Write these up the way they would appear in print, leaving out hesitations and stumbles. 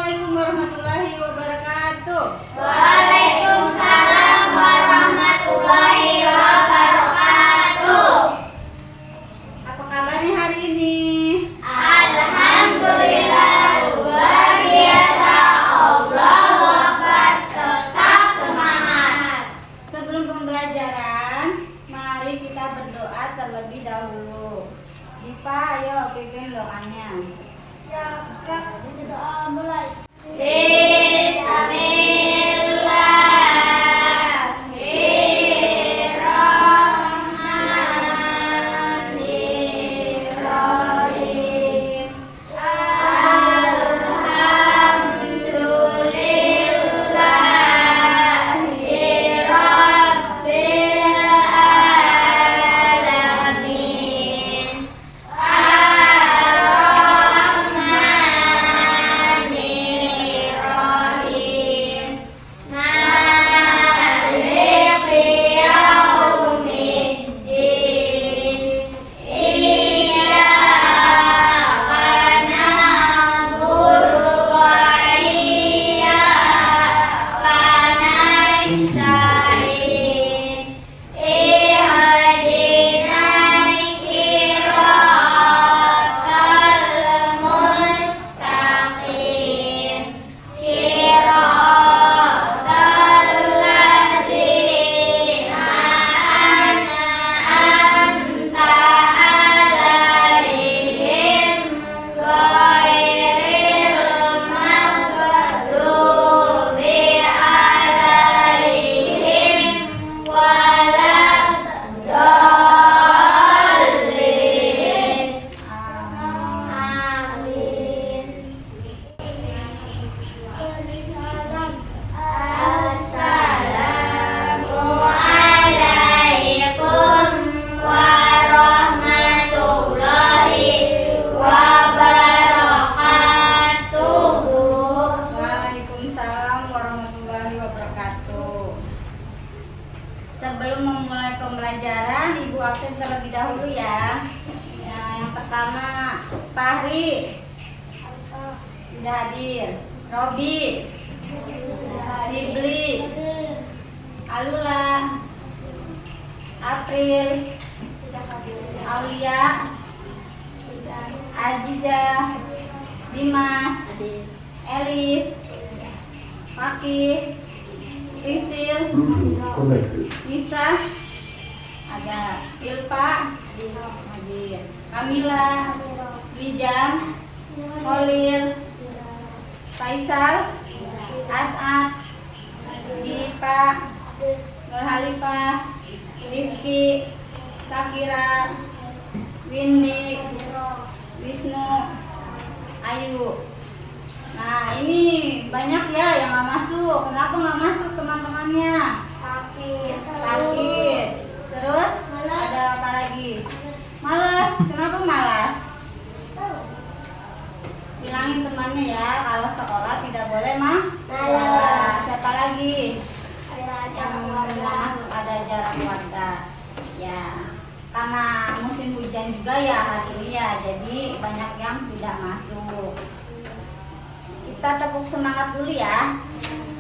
Assalamualaikum warahmatullahi wabarakatuh. Waalaikumsalam warahmatullahi wabarakatuh. Apa kabarnya hari ini? Alhamdulillah luar biasa. Allahu Akbar. Tetap semangat. Sebelum pembelajaran, mari kita berdoa terlebih dahulu. Dipa, ayo pimpin doanya. Siap, doa mulai. Bismillahirrahmanirrahim. Sebelum memulai pembelajaran, Ibu absen terlebih dahulu ya. Yang pertama, Fahri sudah hadir. Robi, Sibli, Alula, April, Aulia, Aziza, Dimas, Elis, Fakih, Risil, Nisa, ada Ilpa, hadir. Kamila, Wijam, Holil, Faisal, As'ad, Dipa, Nurhalifah, Rizky, Sakira, Windy, Wisnu, Ayu. Nah, ini banyak ya yang nggak masuk. Kenapa nggak masuk teman-temannya? Sakit. Terus ada apa lagi? Malas. Kenapa malas? Bilangin temannya ya, kalau sekolah tidak boleh malas. Siapa lagi? Yang ada jarak warga. Ya, karena musim hujan juga ya hari ini ya, jadi banyak yang tidak masuk. Kita tepuk semangat dulu ya.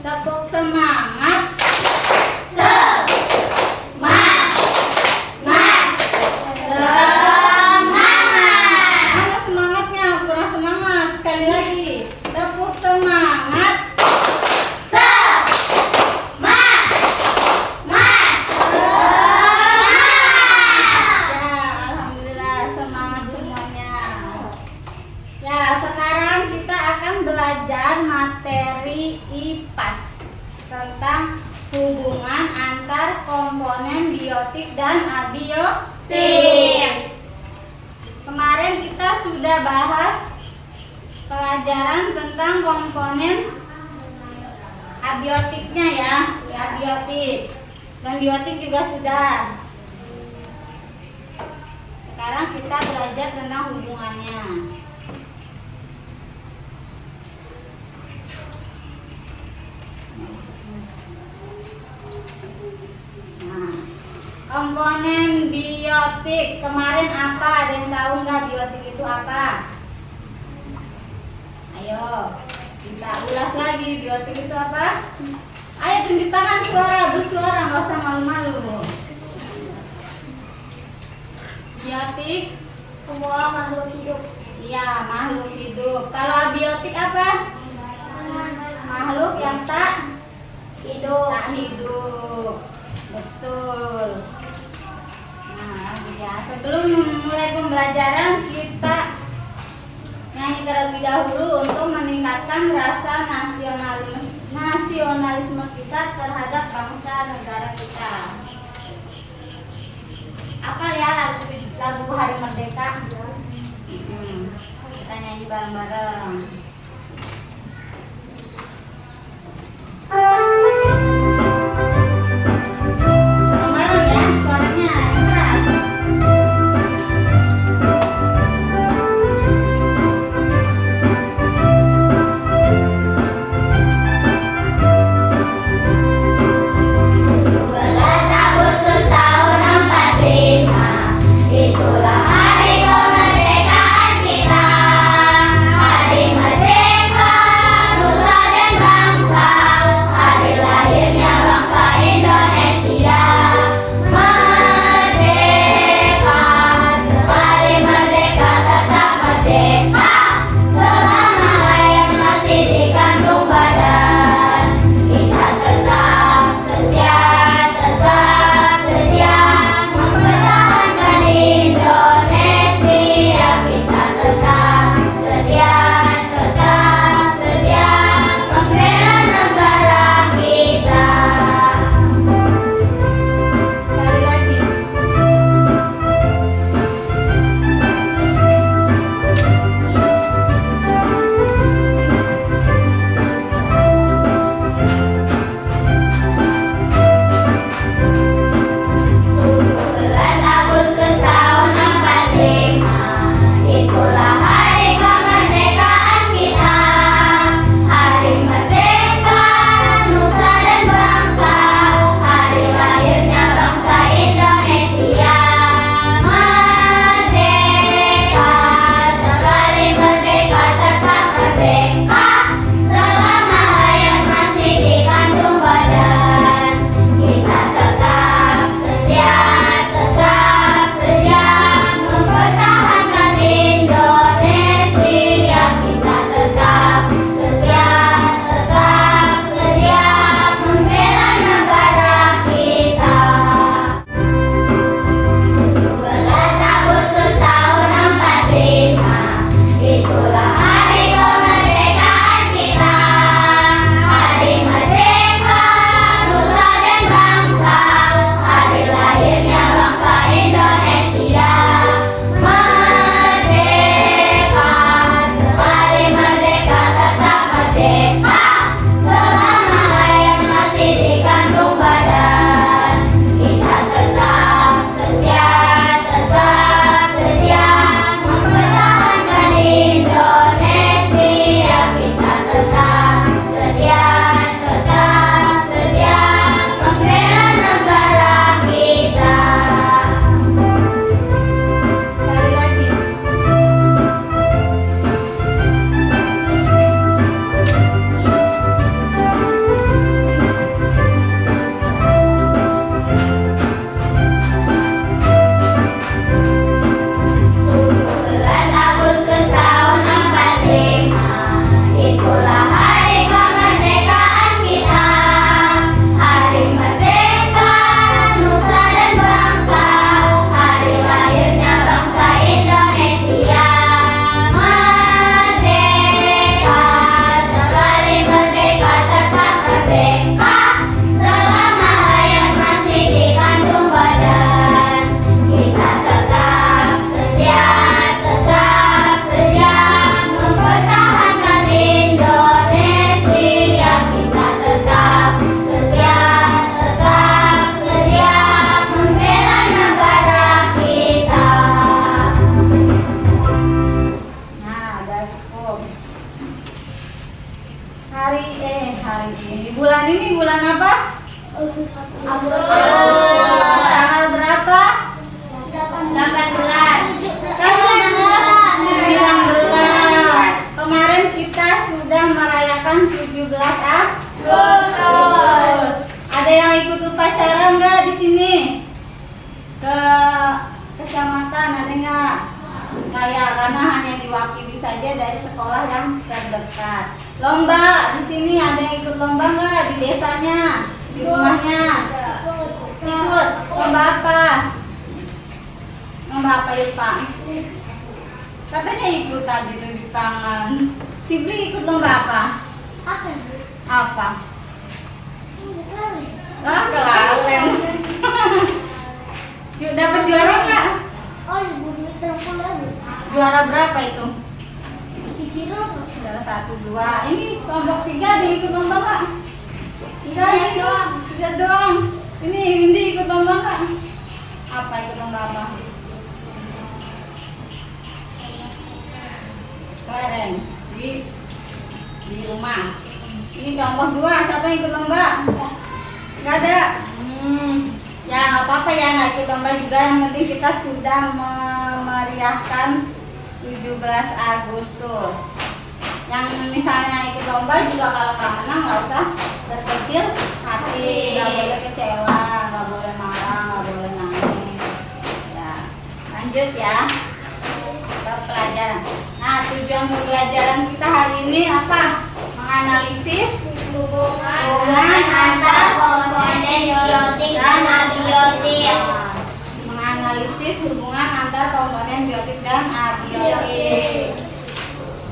Tepuk semangat. Mana semangatnya? Kurang semangat. Sekali lagi. Tepuk semangat. Ya, alhamdulillah semangat semuanya. Ya, sekarang kita akan belajar materi IPAS tentang hubungan antar komponen biotik dan abiotik. Kemarin kita sudah bahas pelajaran tentang komponen abiotiknya ya, abiotik. Dan biotik juga sudah. Sekarang kita belajar tentang hubungannya. Komponen biotik kemarin apa? Ada yang tahu nggak biotik itu apa? Ayo, Kita ulas lagi, biotik itu apa? Ayo tunjuk tangan bersuara, nggak usah malu-malu. Biotik? Semua makhluk hidup. Iya, makhluk hidup. Kalau abiotik apa? Makhluk yang tak Hidup. hidup. Betul. Nah, ya, sebelum mulai pembelajaran kita nyanyi terlebih dahulu untuk meningkatkan rasa nasionalisme kita terhadap bangsa negara kita. Apa ya lagu Hari Merdeka? Kita nyanyi bareng-bareng. Bareng-bareng ya, suaranya keras. Agustus tahun 45, itulah hari kemerdekaan kita. Hari merdeka, nusa dan bangsa, hari lahirnya bangsa Indonesia. Merdeka, sekali merdeka tetap merdeka, selama hayat masih dikandung badan. Kita tetap setia mempertahankan Indonesia. Kita tetap setia membela negara kita. Sekali lagi. Agustus tahun 45, itulah hari kemerdekaan kita. Hari merdeka, nusa dan bangsa, hari lahirnya bangsa Indonesia. Merdeka, sekali merdeka tetap merdeka, selama hayat masih dikandung badan. Kita tetap setia mempertahankan Indonesia. Kita tetap setia membela negara kita. 17 Agustus tahun 45, itulah hari kemerdekaan kita. Hari merdeka, nusa dan bangsa, hari lahirnya bangsa Indonesia. Merdeka, sekali merdeka tetap merdeka, selama hayat masih dikandung badan. Kita tetap setia mempertahankan Indonesia. Kita tetap setia membela negara kita. Sekali lagi. Agustus tahun 45, itulah hari kemerdekaan kita. Hari merdeka, nusa dan bangsa, hari lahirnya bangsa Indonesia. Merdeka, sekali merdeka tetap merdeka, selama hayat masih dikandung badan. Kita tetap setia mempertahankan Indonesia. Kita tetap setia membela negara kita. Nah, udah cukup. Hari ini bulan apa? Agustus. Tanggal berapa? 18. Tanggal 19. Kemarin kita sudah merayakan sekolah yang terdekat. Lomba, di sini ada yang ikut lomba nggak di desanya, di rumahnya? Ikut. Lomba apa? Lomba apa ya Pak? Katanya ikut tadi tuh di tangan. Sibli ikut lomba apa? Apa? Ah, kelalen. Dapat juara nggak? Juara berapa itu? Juara 1, 2. Ini kelompok 3 ada yang ikut lomba nggak? Tiga doang. Ini Windy ikut lomba nggak? Apa ikut lomba apa? Kemarin di rumah. Ini kelompok 2. Siapa yang ikut lomba? Nggak ada. Ya nggak apa-apa ya, nggak ikut lomba juga. Yang penting kita sudah memeriahkan 17 Agustus. Yang misalnya ikut lomba juga kalau nggak menang nggak usah berkecil hati, nggak boleh kecewa, nggak boleh marah, nggak boleh nangis. Ya, lanjut ya ke pelajaran. Nah, tujuan pembelajaran kita hari ini apa? Menganalisis hubungan antar komponen biotik dan abiotik. Menganalisis hubungan antar komponen biotik dan abiotik.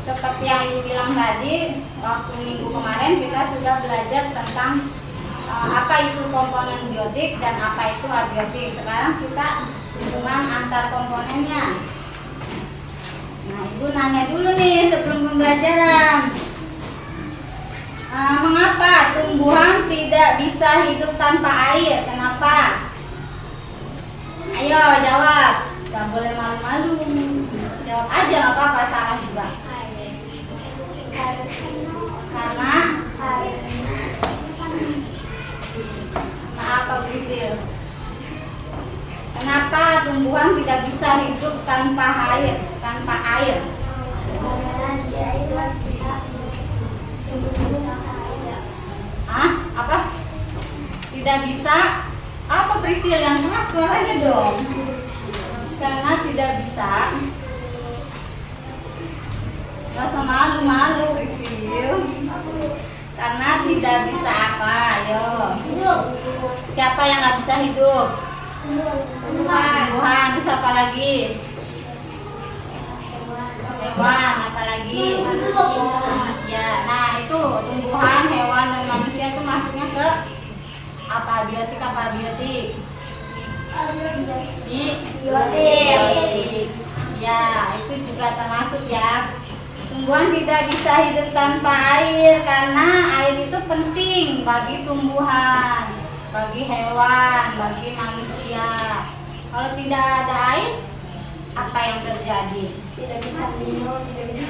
Seperti yang Ibu bilang tadi, waktu minggu kemarin kita sudah belajar tentang apa itu komponen biotik dan apa itu abiotik. Sekarang kita hubungan antar komponennya. Nah, Ibu nanya dulu nih sebelum pembelajaran. Mengapa tumbuhan tidak bisa hidup tanpa air? Kenapa? Ayo jawab. Gak boleh malu-malu. Jawab aja, gak apa-apa, salah juga. Karena apa Brisil? Kenapa tumbuhan tidak bisa hidup tanpa air? Tanpa air? Apa? Tidak bisa? Apa Prisil? Yang keras suaranya dong. Karena tidak bisa. Gak usah malu-malu Prisil. Karena tidak bisa apa? Ayo. Siapa yang gak bisa hidup? Tumbuhan. Terus apa lagi? Hewan. Apa lagi? Manusia. Nah itu tumbuhan, hewan, dan manusia itu masuknya ke apa? Biotik apa abiotik? Biotik. Ya, itu juga termasuk ya. Tumbuhan tidak bisa hidup tanpa air karena air itu penting bagi tumbuhan, bagi hewan, bagi manusia. Kalau tidak ada air, apa yang terjadi? Tidak bisa minum, tidak bisa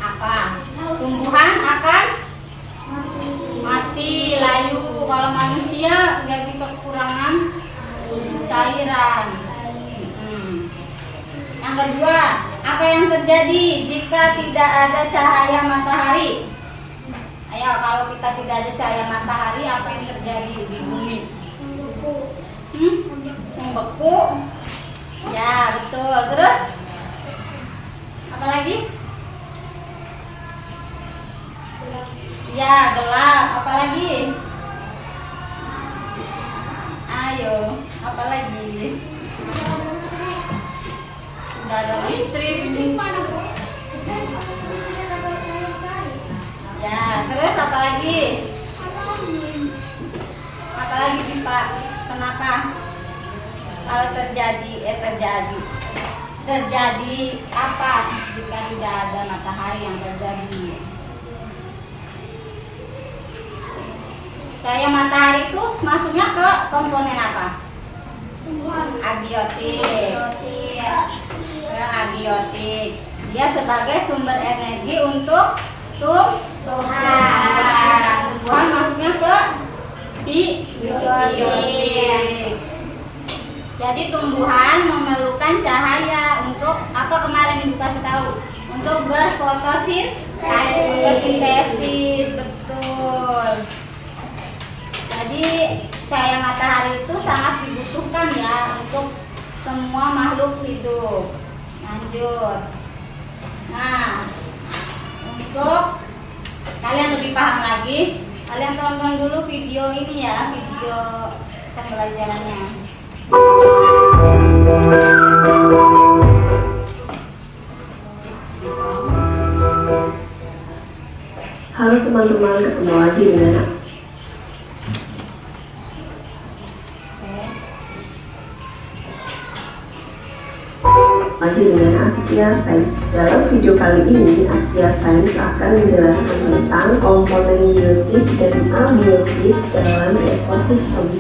apa? Tumbuhan akan mati, layu. Kalau manusia jadi kekurangan cairan. Yang kedua, apa yang terjadi jika tidak ada cahaya matahari? Ayo, kalau kita tidak ada cahaya matahari, apa yang terjadi di bumi? Membeku. Ya, betul. Terus apa lagi? Ya, gelap. Apa lagi? Ayo, apa lagi? Tidak ada listrik. Ya, terus apa lagi? Apa lagi Pak? Kenapa? Kalau terjadi apa jika tidak ada matahari yang terjadi? Cahaya matahari itu masuknya ke komponen apa? Abiotik. Ke abiotik. Dia sebagai sumber energi untuk tumbuhan. Tumbuhan masuknya ke biotik. Jadi tumbuhan memerlukan cahaya untuk apa kemarin Ibu kasih tahu? Untuk berfotosintesis, betul. Jadi cahaya matahari itu sangat dibutuhkan ya untuk semua makhluk hidup. Lanjut. kalian lebih paham lagi, kalian tonton dulu video ini ya, video pembelajarannya. Halo teman-teman, ketemu lagi dengan aku. Lagi dengan Askia Sains. Dalam video kali ini, Askia Sains akan menjelaskan tentang komponen biotik dan abiotik dalam ekosistem.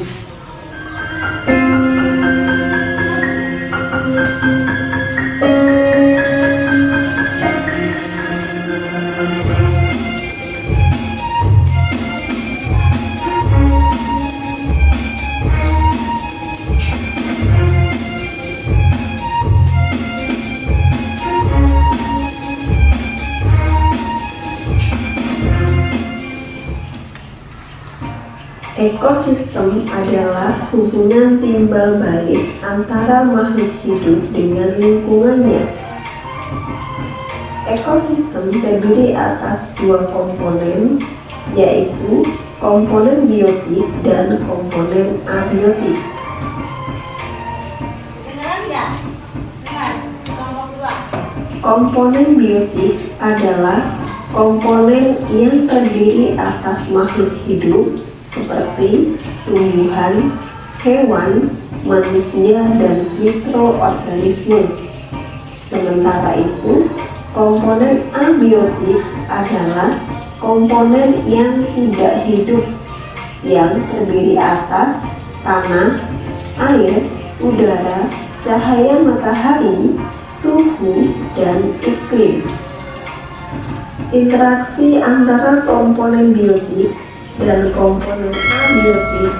Ekosistem adalah hubungan timbal balik antara makhluk hidup dengan lingkungannya. Ekosistem terdiri atas dua komponen, yaitu komponen biotik dan komponen abiotik. Dengar nggak? Dengar, kelompok 2. Komponen biotik adalah komponen yang terdiri atas makhluk hidup seperti tumbuhan, hewan, manusia, dan mikroorganisme. Sementara itu, komponen abiotik adalah komponen yang tidak hidup yang terdiri atas tanah, air, udara, cahaya matahari, suhu, dan iklim. Interaksi antara komponen biotik dan komponen abiotik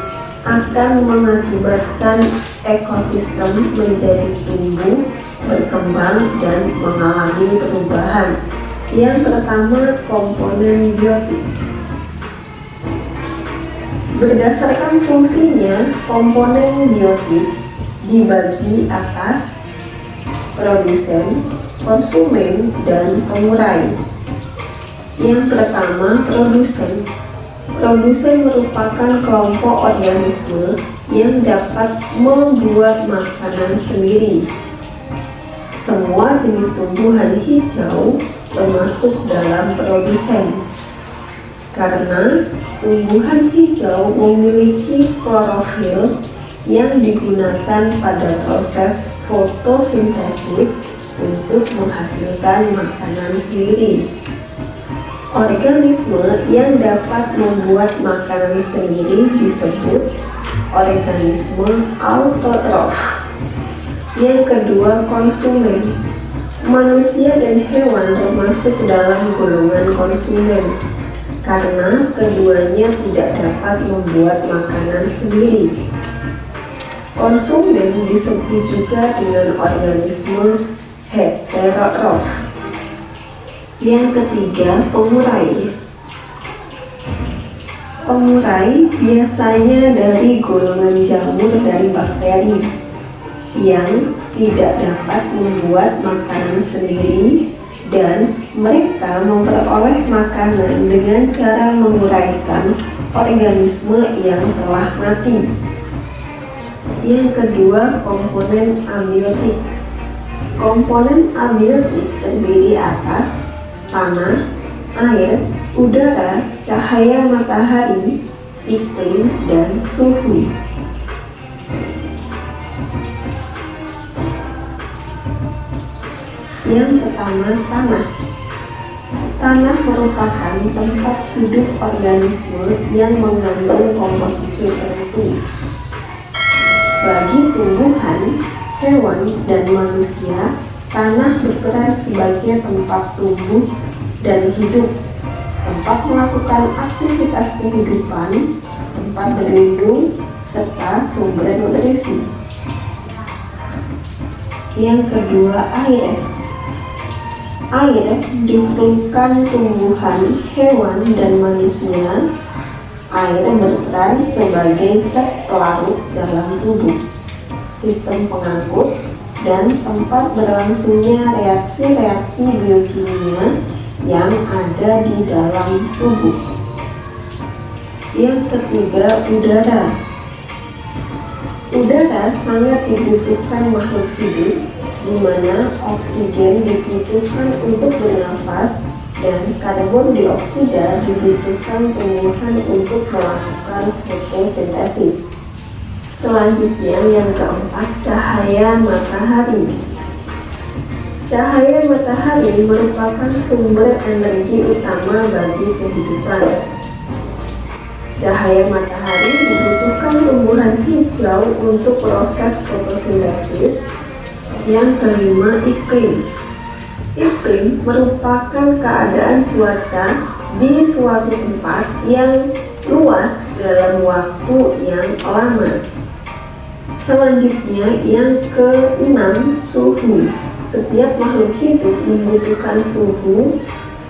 akan mengakibatkan ekosistem menjadi tumbuh, berkembang, dan mengalami perubahan. Yang pertama, komponen biotik. Berdasarkan fungsinya, komponen biotik dibagi atas produsen, konsumen, dan pengurai. Yang pertama, produsen. Produsen merupakan kelompok organisme yang dapat membuat makanan sendiri. Semua jenis tumbuhan hijau termasuk dalam produsen, karena tumbuhan hijau memiliki klorofil yang digunakan pada proses fotosintesis untuk menghasilkan makanan sendiri. Organisme yang dapat membuat makanan sendiri disebut organisme autotrof. Yang kedua, konsumen. Manusia dan hewan termasuk dalam golongan konsumen, karena keduanya tidak dapat membuat makanan sendiri. Konsumen disebut juga dengan organisme heterotrof. Yang ketiga, pengurai. Pengurai biasanya dari golongan jamur dan bakteri yang tidak dapat membuat makanan sendiri, dan mereka memperoleh makanan dengan cara menguraikan organisme yang telah mati. Yang kedua, komponen abiotik. Komponen abiotik terdiri atas tanah, air, udara, cahaya matahari, iklim, dan suhu. Yang pertama, tanah. Tanah merupakan tempat hidup organisme yang mengandung komposisi tertentu. Bagi tumbuhan, hewan, dan manusia, tanah berperan sebagai tempat tumbuh dan hidup, tempat melakukan aktivitas kehidupan, tempat berlindung, serta sumber nutrisi. Yang kedua, air. Air diperlukan tumbuhan, hewan, dan manusia. Air berperan sebagai zat pelarut dalam tubuh, sistem pengangkut, dan tempat berlangsungnya reaksi-reaksi biokimia yang ada di dalam tubuh. Yang ketiga, udara. Udara sangat dibutuhkan makhluk hidup, di mana oksigen dibutuhkan untuk bernafas dan karbon dioksida dibutuhkan tumbuhan untuk melakukan fotosintesis. Selanjutnya yang keempat, cahaya matahari. Cahaya matahari merupakan sumber energi utama bagi kehidupan. Cahaya matahari dibutuhkan tumbuhan hijau untuk proses fotosintesis. Yang kelima, iklim. Iklim merupakan keadaan cuaca di suatu tempat yang luas dalam waktu yang lama. Selanjutnya yang keenam, suhu. Setiap makhluk hidup membutuhkan suhu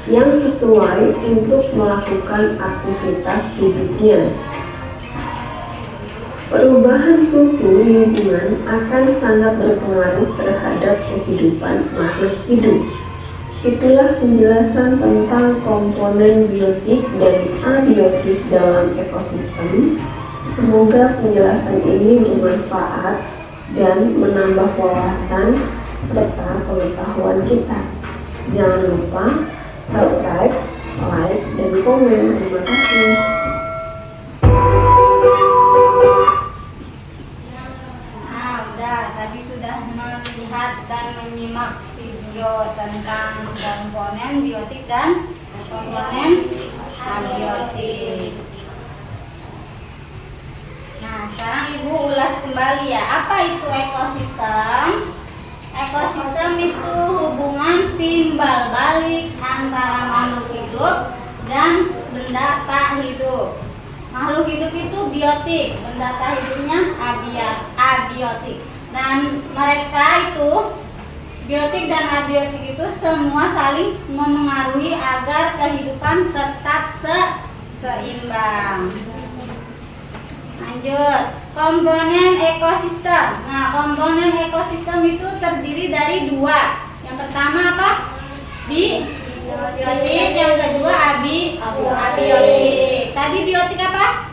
yang sesuai untuk melakukan aktivitas hidupnya. Perubahan suhu lingkungan akan sangat berpengaruh terhadap kehidupan makhluk hidup. Itulah penjelasan tentang komponen biotik dan abiotik dalam ekosistem. Semoga penjelasan ini bermanfaat dan menambah wawasan serta pengetahuan kita. Jangan lupa subscribe, like, dan komen. Terima kasih. Nah, udah tadi sudah melihat dan menyimak video tentang komponen biotik dan komponen abiotik. Nah, sekarang Ibu ulas kembali ya, apa itu ekosistem? Ekosistem itu hubungan timbal balik antara makhluk hidup dan benda tak hidup. Makhluk hidup itu biotik, benda tak hidupnya abiotik. Dan mereka itu, biotik dan abiotik itu semua saling memengaruhi agar kehidupan tetap seimbang. Lanjut, komponen ekosistem. Nah, komponen ekosistem itu terdiri dari dua. Yang pertama apa? Biotik. Yang kedua abiotik. Tadi biotik apa?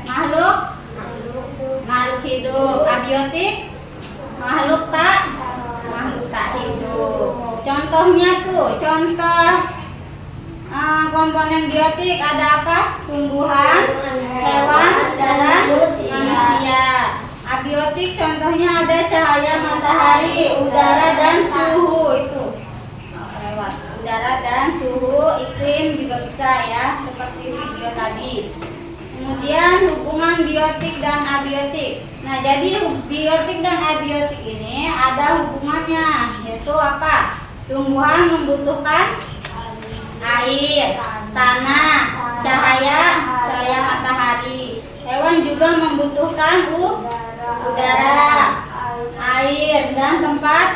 Makhluk hidup. Abiotik makhluk tak hidup. Contohnya tuh, contoh komponen biotik ada apa? Tumbuhan, hewan, dan manusia. Abiotik contohnya ada cahaya matahari, udara, dan suhu. Itu lewat udara dan suhu, iklim juga bisa ya, seperti video tadi. Kemudian hubungan biotik dan abiotik. Nah, jadi biotik dan abiotik ini ada hubungannya, yaitu apa? Tumbuhan membutuhkan air, tanah, cahaya matahari. Hewan juga membutuhkan udara, air, dan tempat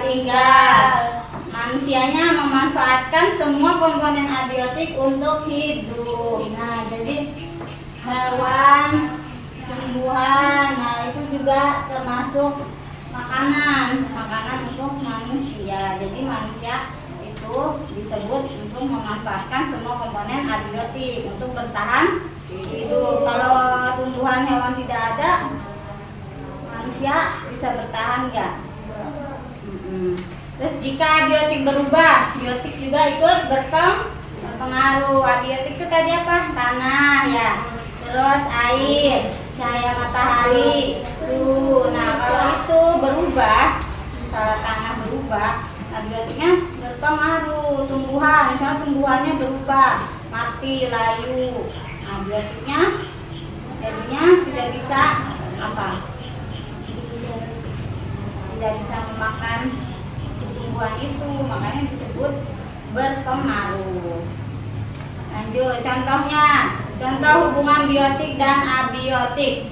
tinggal. Manusianya memanfaatkan semua komponen abiotik untuk hidup. Nah, jadi hewan, tumbuhan, nah itu juga termasuk makanan untuk manusia. Jadi manusia itu disebut untuk memanfaatkan semua komponen abiotik untuk bertahan hidup. Kalau tumbuhan hewan tidak ada, manusia bisa bertahan nggak? Terus jika abiotik berubah, biotik juga ikut berpengaruh. Abiotik itu tadi apa? Tanah ya, terus air, cahaya matahari, suhu. Nah, kalau itu berubah, misalnya tanah berubah, abiotiknya berpengaruh. Tumbuhan, misalnya tumbuhannya berubah, mati, layu, abiotiknya jadinya tidak bisa tidak bisa memakan si tumbuhan itu, makanya disebut berpengaruh. Lanjut, contoh hubungan biotik dan abiotik.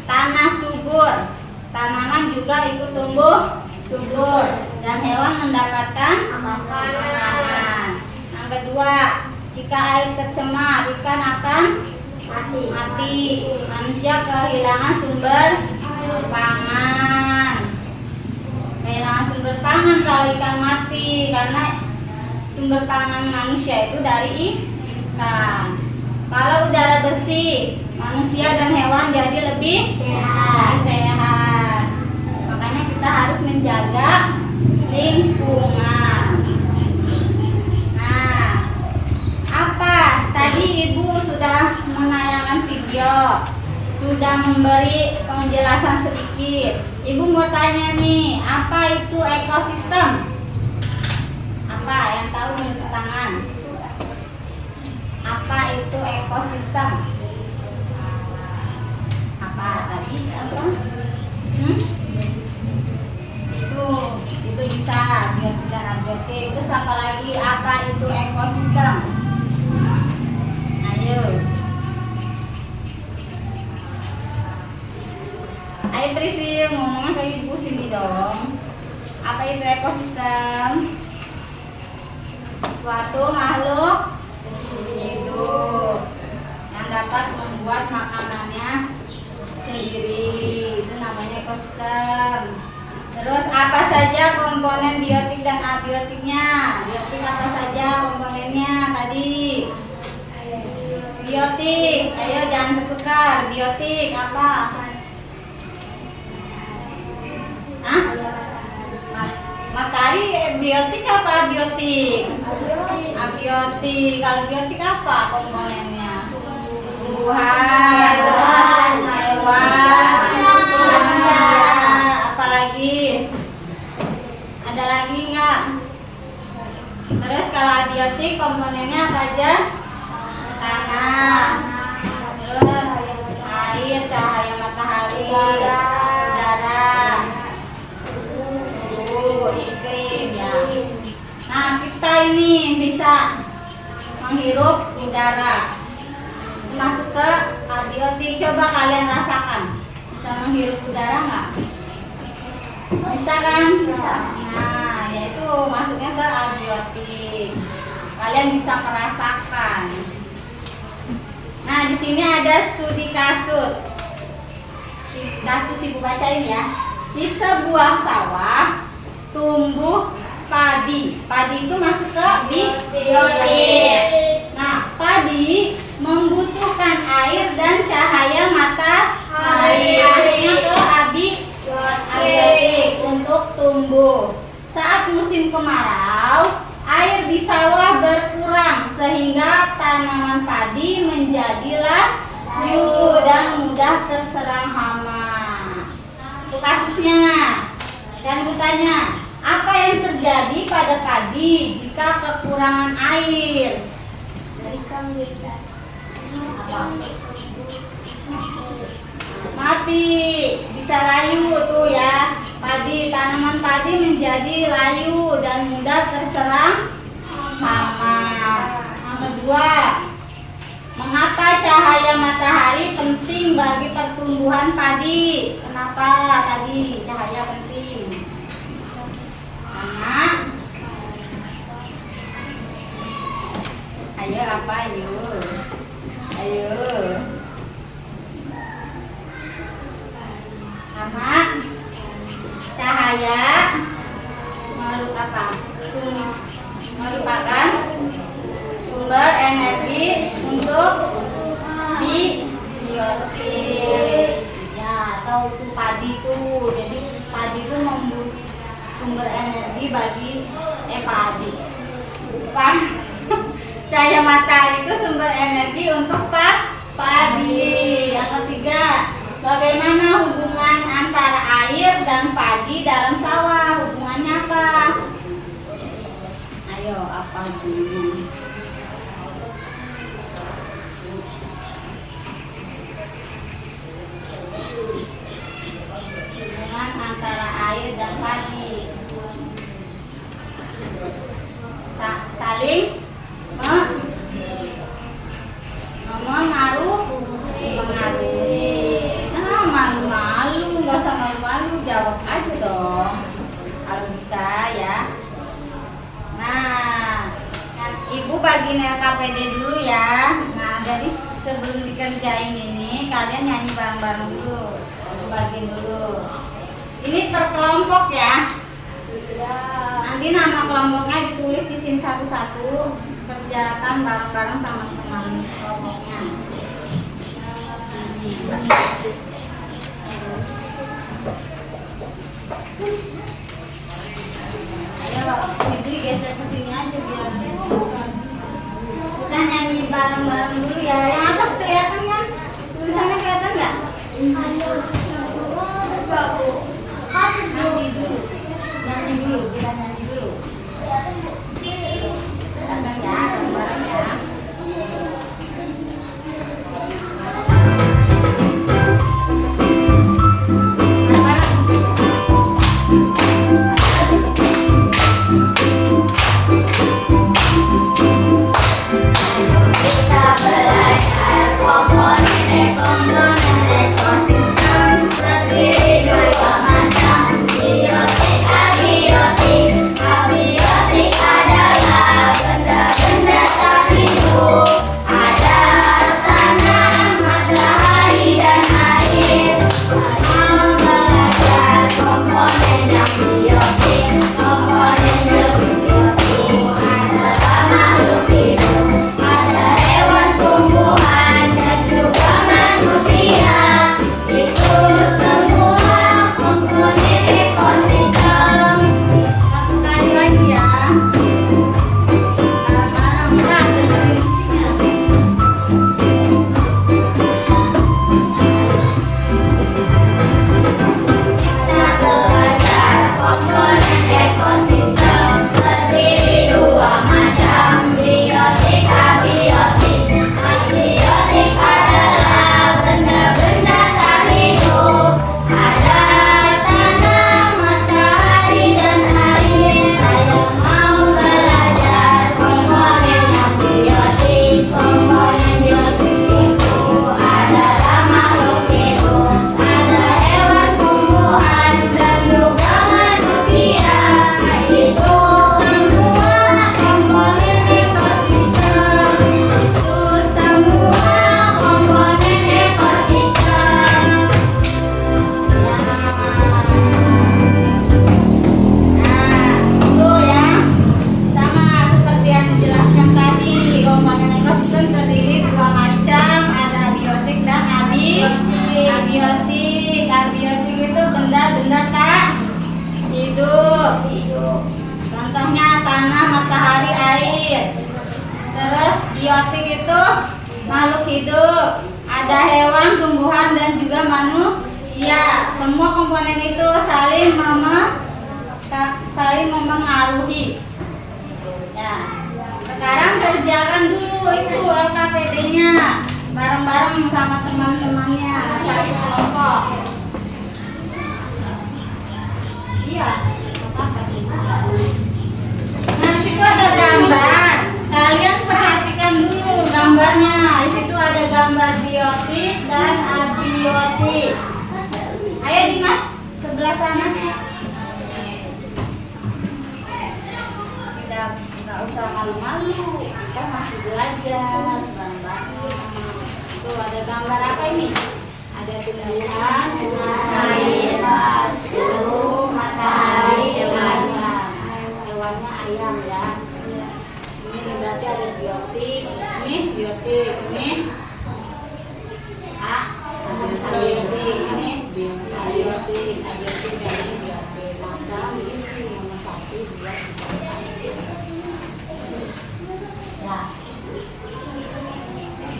Tanah subur, tanaman juga ikut tumbuh subur, dan hewan mendapatkan makanan. Yang kedua, jika air tercemar, ikan akan mati. Manusia kehilangan sumber pangan. kehilangan sumber pangan kalau ikan mati, karena sumber pangan manusia itu dari ikan. Kalau udara bersih, manusia dan hewan jadi lebih sehat. Makanya kita harus menjaga lingkungan. Nah, apa? Tadi Ibu sudah menayangkan video, sudah memberi penjelasan sedikit. Ibu mau tanya nih, apa itu ekosistem? Apa yang tahu menurut tangan? Apa itu ekosistem? Apa tadi? Apa? Itu bisa biotik dan abiotik. Terus apa lagi? Apa itu ekosistem? Ayo. Ayo Prisil, ngomongnya ke Ibu sini dong. Apa itu ekosistem? Suatu makhluk hidup yang dapat membuat makanannya sendiri, itu namanya ekosistem. Terus apa saja komponen biotik dan abiotiknya? Biotik apa saja komponennya tadi? Biotik, ayo jangan bertukar. Biotik apa? Hah? Matahari biotik apa abiotik? Abiotik. Kalau biotik apa komponennya? Tumbuhan, hewan, manusia. Apalagi? Ada lagi nggak? Terus kalau abiotik komponennya apa aja? Tanah, terus air, cahaya matahari, udara, iklim ya. Nah, kita ini bisa menghirup udara, masuk ke abiotik. Coba kalian rasakan, bisa menghirup udara nggak? Bisa kan? Bisa. Nah, yaitu masuknya ke abiotik. Kalian bisa merasakan. Nah, di sini ada studi kasus. Kasus Ibu bacain ya. Di sebuah sawah tumbuh padi. Padi itu masuk ke biotik. Nah, padi membutuhkan air dan cahaya matahari. Masuknya ke abiotik untuk tumbuh. Saat musim kemarau, air di sawah berkurang sehingga tanaman padi menjadi layu dan mudah terserang hama. Itu kasusnya. Dan bertanya, apa yang terjadi pada padi jika kekurangan air? Mati, bisa layu tuh ya. Tanaman padi menjadi layu dan mudah terserang hama. Yang kedua, mengapa cahaya matahari penting bagi pertumbuhan padi? Kenapa tadi cahaya penting? Karena ayo apa ayo? Ayo. Karena cahaya merupakan sumber energi untuk biotik ya, atau itu padi tuh. Jadi padi itu membuat sumber energi bagi padi. Cahaya matahari itu sumber energi untuk padi. Yang ketiga, bagaimana hubungan antara air dan padi dalam sawah? Hubungannya apa? Ayo, apa hubungannya? Hubungan antara air dan padi. Saling mengaruhi. Malu-malu, nggak usah malu-malu, jawab aja dong kalau bisa ya. Nah, Ibu bagiin LKPD dulu ya. Nah, jadi sebelum dikerjain ini kalian nyanyi bareng-bareng dulu. Ibu bagiin dulu. Ini per kelompok ya. Nanti nama kelompoknya ditulis di sini satu-satu. Kerjakan bareng-bareng sama teman kelompoknya. Ayo, Febri geser ke sini aja biar kita nyanyi bareng-bareng dulu ya. Yang atas kelihatan kan? Tulisannya kelihatan nggak? Nyanyi dulu. Nyanyi dulu, kita nyanyi dulu. Kelihatan ya, bareng-bareng ya. Contohnya tanah, matahari, air. Terus biotik itu makhluk hidup. Ada hewan, tumbuhan, dan juga manusia. Semua komponen itu saling mempengaruhi. Ya. Sekarang kerjakan dulu itu LKPD-nya bareng-bareng sama teman-temannya satu kelompok. Iya. Nah, di situ ada gambar. Kalian perhatikan dulu gambarnya. Di situ ada gambar biotik dan abiotik. Ayo Dimas, sebelah sana. Nggak usah malu-malu. Kita masih belajar. Tuh ada gambar apa ini? Ada tumbuhan, air, batu, matahari, hewannya. Hewannya ayam ya. Ini berarti ada biotik. Ini biotik. Ini abiotik. Ini abiotik. Abiotik dan biotik. Nah sekarang diisi nomor 1, 2, 3. Ya.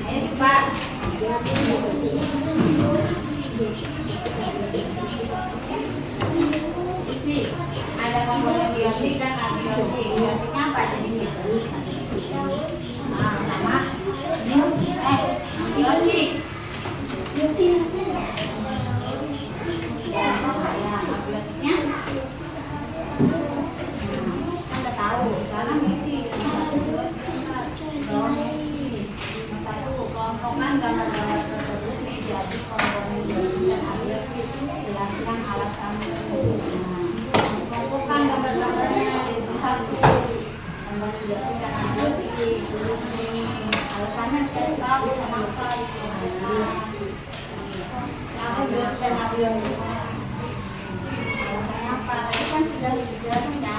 Ini Pak. Isi ada komponen biotik dan abiotik. Biotiknya apa aja di situ? Nah, sama abiotik. Ya, abiotiknya Anda tahu. Sekarang isi 1, 2, 3. Satu kelompokkan gambar-gambar tersebut menjadi komponen biotik dan abiotik. Jelaskan alasannya. Kelompokkan gambar-gambarnya jadi satu. Komponen biotik dan abiotik. Alasannya kita tahu kenapa itu. Kenapa biotik dan abiotik? Alasannya apa? Tadi kan sudah dijelaskan.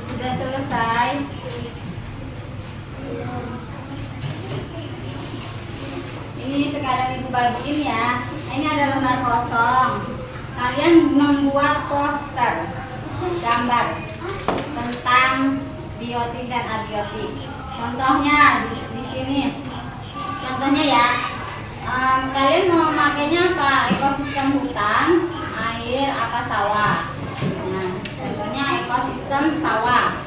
Sudah selesai. Ini sekarang ibu bagiin ya. Ini ada lembar kosong. Kalian membuat poster gambar tentang biotik dan abiotik. Contohnya di sini. Contohnya ya. Kalian mau makainya apa? Ekosistem hutan, air, apa sawah. Nah, contohnya ekosistem sawah.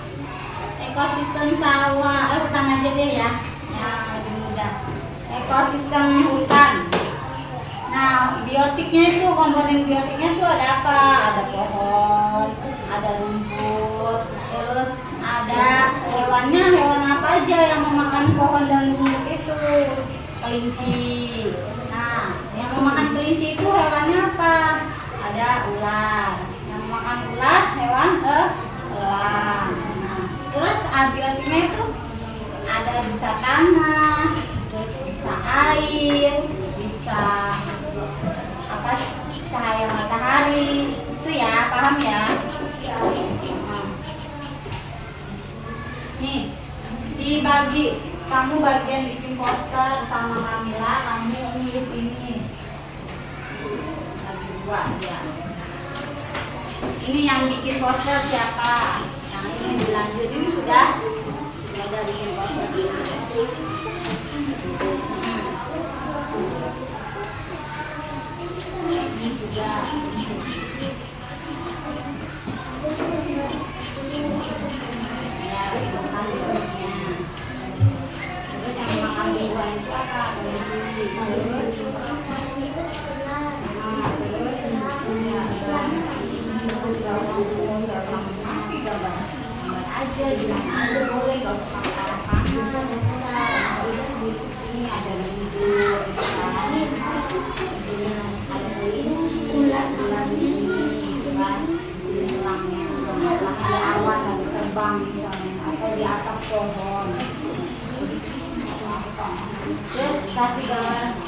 Ekosistem sawah, hutan aja deh ya, yang lebih mudah. Ekosistem hutan. Nah, biotiknya itu, komponen biotiknya itu ada apa? Ada pohon, ada rumput, terus ada hewannya, hewan apa aja yang memakan pohon dan rumput itu? Kelinci. Nah, yang memakan kelinci itu hewannya apa? Ada ular. Yang memakan ular, hewan elang. Nah, terus abiotiknya itu ada bisa tanah, terus bisa air, bisa apa, cahaya matahari. Itu ya, paham ya? Nih, dibagi. Kamu bagian bikin poster sama Kamila, kamu nulis ini. Lagi dua ya. Ini yang bikin poster siapa? Yang ini dilanjut. Ini sudah bikin poster. Ini juga. Ya, ini makan buahnya. Terus yang makan buah itu apa? Gambar aja, gimana aja boleh, gak usah pakai panas. Ini ada bumbu, ada dikasih gambar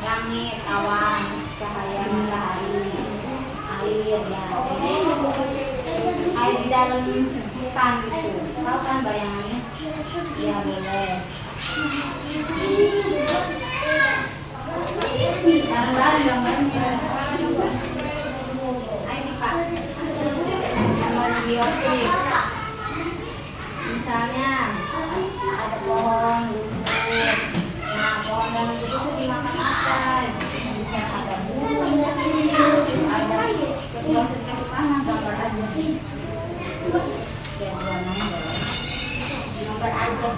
langit, awan, cahaya matahari, air ya. Jadi air di dalam hutan gitu. Tahu kan bayangannya? Ya boleh. Bareng-bareng gambarnya. Ayo Pak. Gambar biotik. Misalnya ada pohon lumpur. Nah, pohon dan lumpur itu dimakan apa? Bisa ada burung, ada ketua dikasih panah, gambar aja. Ya, warnanya boleh. Gambar aja.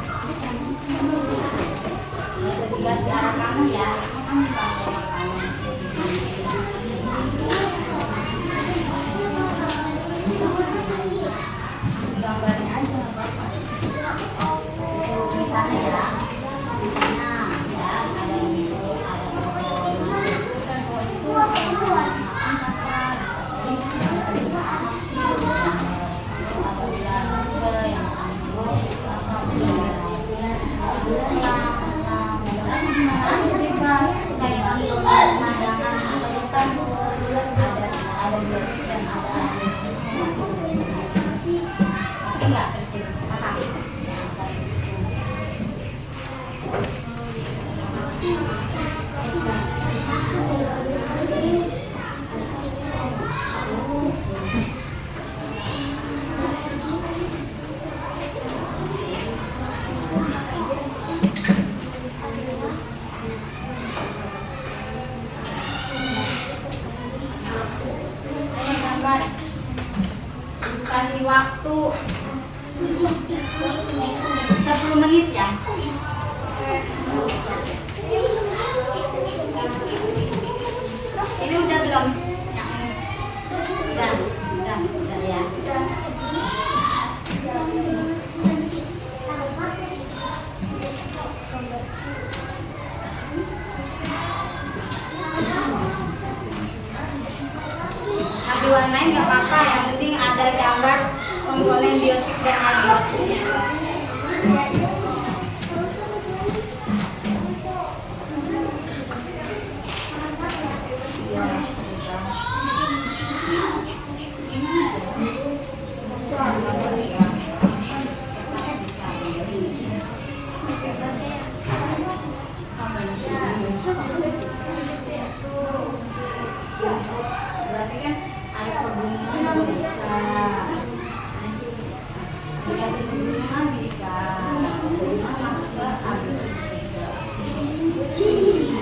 Bisa dikasih arah kanan ya. Kan pakai makanan. Gambarnya aja nggak apa-apa. Misalnya ya, misalnya ya ada rumput, ada pohon, itu kan pohon itu makan apa? Ada ular juga yang anggur, atau gimana bebas kayak pemandangan atau hutan ada biotik dan ada tapi nggak bersih matahari. Ayo gambar, kasih waktu 10 menit ya. Ini udah belum? Yang udah ya. Diwarnain nggak apa-apa, yang penting ada gambar komponen biotik dan abiotiknya. Berarti kan ada pegunungan juga bisa, dikasih pegunungan bisa, pegunungan masuk ke abiotik juga.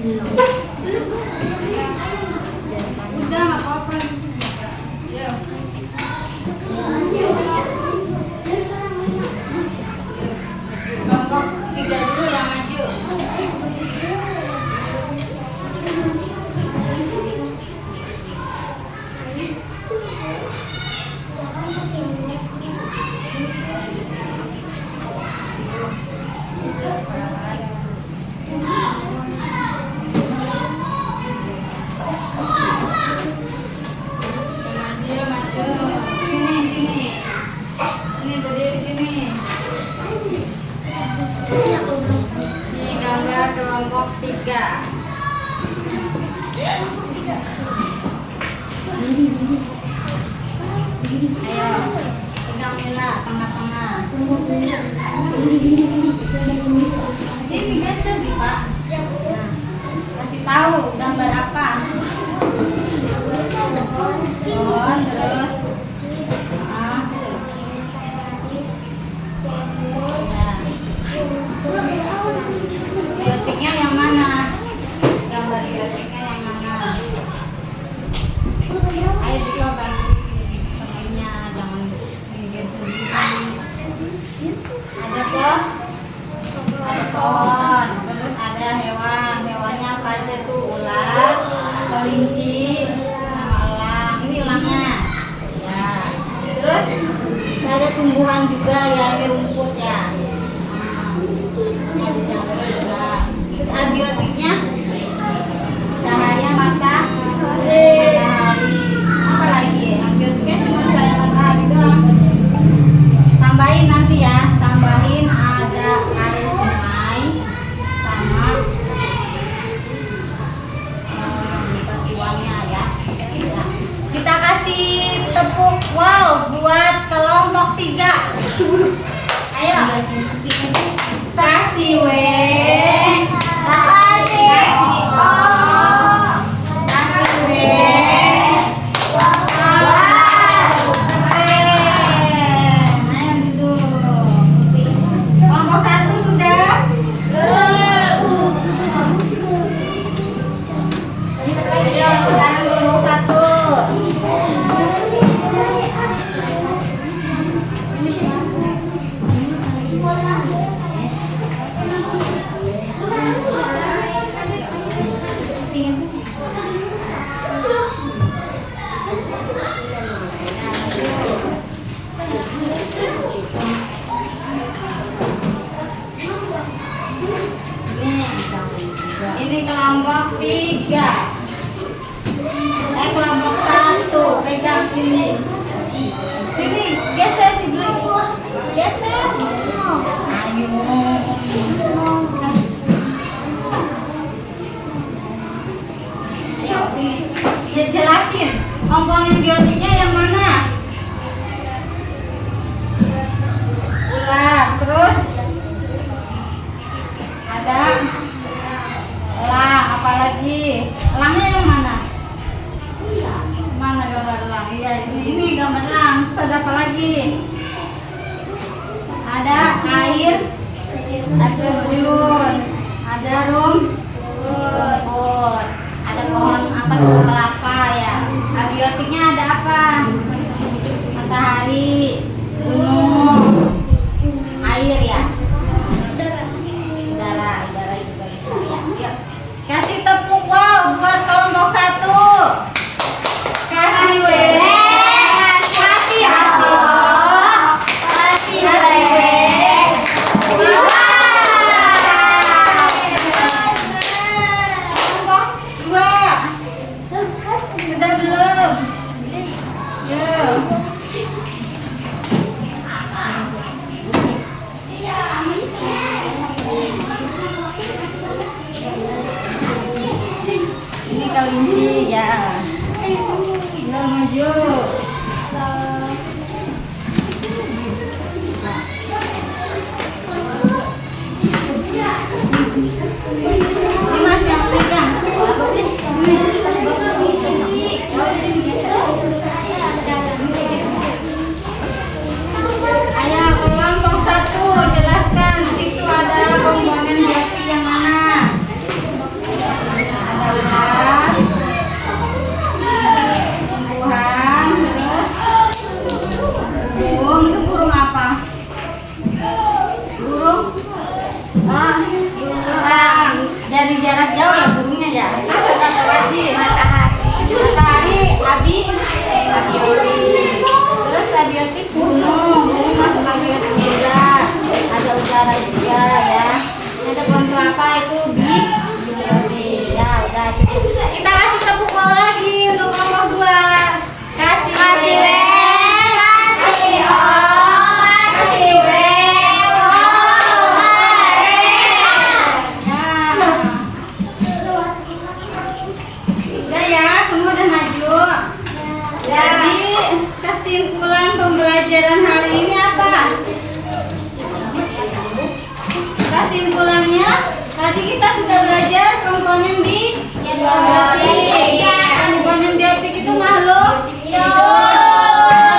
Udah nggak apa-apa. Yuk. Kelompok 3 dulu yang maju. Maju. Sini. Ini berdiri sini. Ini gambar kelompok 3. Ayo, pegang Mila, tengah-tengah. Sini geser nih, Pak. Nah, kasih tahu gambar apa. Pohon, terus. Biotiknya yang mana? Gambar biotiknya yang mana? Ayo dicoba temennya, jangan bikin sendiri. Ada pohon, terus ada hewan. Hewannya apa aja tuh? Ular, kelinci, sama elang. Ini elangnya. Ya. Terus ada tumbuhan juga ya, ini rumput ya. Terus abiotiknya cahaya matahari. Apa lagi? Abiotiknya cuma cahaya matahari doang. Tambahin nanti ya, tambahin ada air sungai sama batuannya ya. Nah, kita kasih tepuk wow buat kelompok 3. Ayo. Kasih W, kasih O, kasih W, ayo duduk. Kelompok 1 sudah? Ayo sekarang kelompok 1. Ini kelompok 3. Kelompok 1 pegang ini. Sini geser si Beli. Geser. Ayo. Ayo sini. Jelasin komponen biotiknya yang mana? Ular, terus ada elang, apalagi elangnya yang mana? Mana gambar elang? Iya ini gambar elang. Terus ada apa lagi? Ada air, ada buyur, ada rumput, ada pohon apa tuh kelapa ya. Abiotiknya ada apa? Matahari, gunung, air ya. Udara juga bisa ya. Yuk. Kasih tepuk wow buat kelompok 1. Kasih W, kasih O, kasih W. Kelompok 2. Sudah belum? Yuk. Ini kelinci ya. Yuk maju. Si Mas yang pegang. Ayo kelompok 1 jelaskan situ ada komponen biotik yang mana? kesimpulan pembelajaran hari ini apa? Kesimpulannya, tadi kita sudah belajar komponen biotik. Komponen biotik itu makhluk hidup.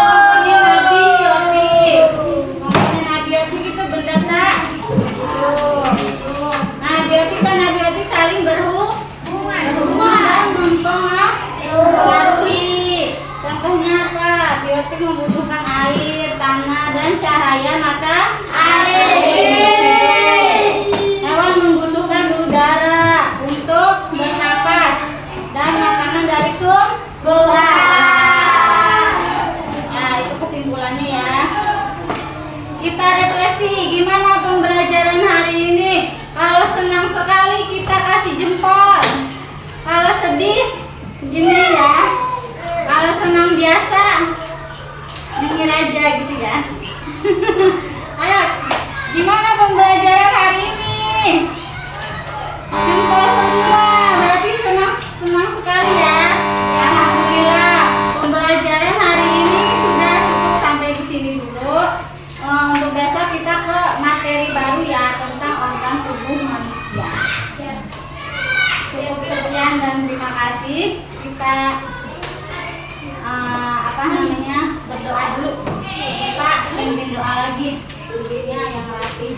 Komponen abiotik. Komponen abiotik itu benda tak hidup. Nah, biotik dan abiotik saling berhubungan dan mempengaruhi. Contohnya apa? Biotik membutuhkan air, tanah, dan cahaya matahari. Hewan membutuhkan udara untuk bernapas dan makanan dari tumbuhan. Ya, itu kesimpulannya ya. Kita refleksi, gimana pembelajaran hari ini? Kalau senang sekali kita kasih jempol. Kalau sedih, gini ya. Kalau senang biasa, nyengir aja gitu ya. Ayo, gimana pembelajaran hari ini? Jempol semua, berarti senang sekali ya. Alhamdulillah, pembelajaran hari ini sudah cukup sampai di sini dulu. Untuk besok kita ke materi baru ya tentang organ tubuh manusia. Cukup sekian dan terima kasih. Kita berdoa dulu. Pak, pimpin doa lagi. Dirinya yang rapi.